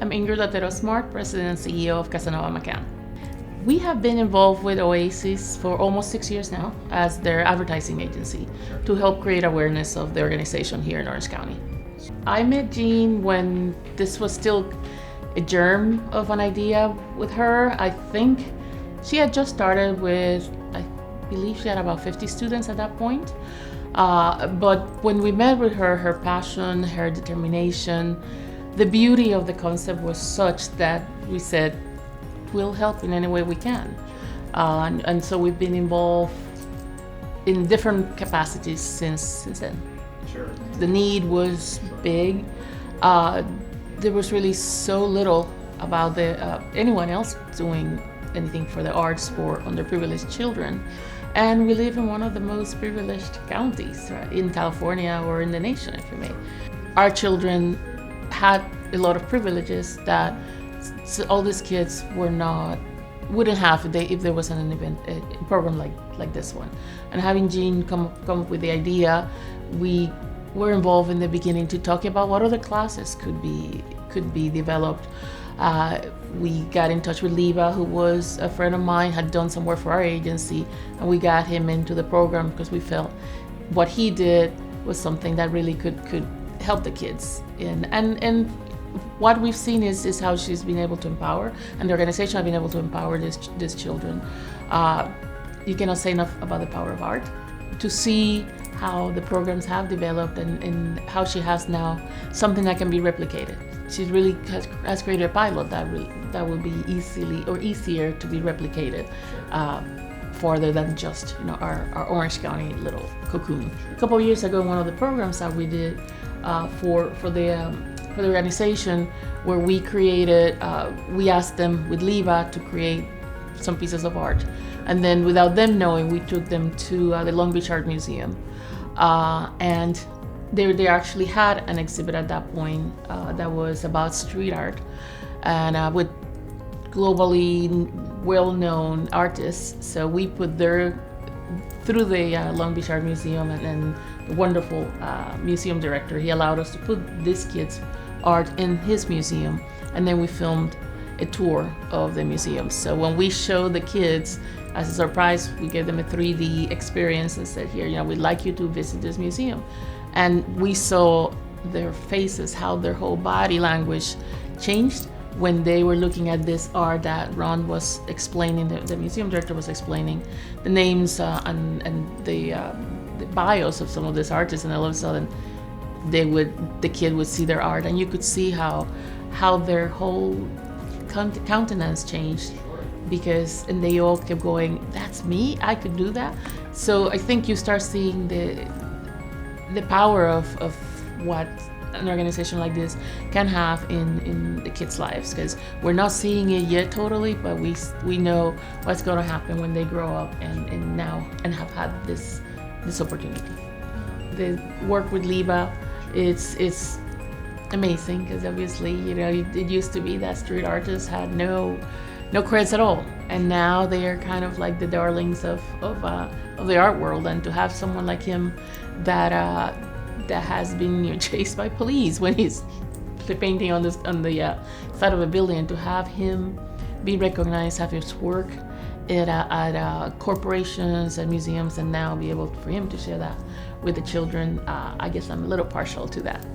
I'm Ingrid Otero Smart, President and CEO of Casanova McCann. We have been involved with Oasis for almost 6 years now as their advertising agency to help create awareness of the organization here in Orange County. I met Jean when this was still a germ of an idea with her. I think she had just started with, I believe she had about 50 students at that point. But when we met with her, her passion, her determination, the beauty of the concept was such that we said, we'll help in any way we can. And so we've been involved in different capacities since then. Sure. The need was big. There was really so little about anyone else doing anything for the arts for underprivileged children. And we live in one of the most privileged counties in California or in the nation, if you may. Our children had a lot of privileges that all these kids wouldn't have if there wasn't an event, a program like this one. And having Jean come up with the idea, we were involved in the beginning to talk about what other classes could be developed. We got in touch with Leva, who was a friend of mine, had done some work for our agency, and we got him into the program because we felt what he did was something that really could help the kids. And what we've seen is how she's been able to empower, and the organization has been able to empower these children. You cannot say enough about the power of art. To see how the programs have developed and how she has now something that can be replicated. She really has created a pilot that will be easier to be replicated farther than just our Orange County little cocoon. A couple of years ago, one of the programs that we did for the organization, where we created, we asked them with Leva to create some pieces of art, and then without them knowing, we took them to the Long Beach Art Museum, and they actually had an exhibit at that point that was about street art, and with globally well-known artists. So we put through the Long Beach Art Museum, and the wonderful museum director, he allowed us to put this kid's art in his museum, and then we filmed a tour of the museum. So when we showed the kids, as a surprise, we gave them a 3D experience and said, here, we'd like you to visit this museum. And we saw their faces, how their whole body language changed when they were looking at this art that Ron was explaining, the museum director was explaining the names and the bios of some of these artists, and all of a sudden the kid would see their art, and you could see how their whole countenance changed, and they all kept going, that's me, I could do that. So I think you start seeing the power of what an organization like this can have in the kids' lives, because we're not seeing it yet totally, but we know what's going to happen when they grow up and have had this opportunity. The work with Leva, it's amazing, because obviously it used to be that street artists had no credits at all, and now they are kind of like the darlings of the art world. And to have someone like him that has been chased by police when he's painting on the side of a building, and to have him be recognized, have his work at corporations and museums, and now be able for him to share that with the children, I guess I'm a little partial to that.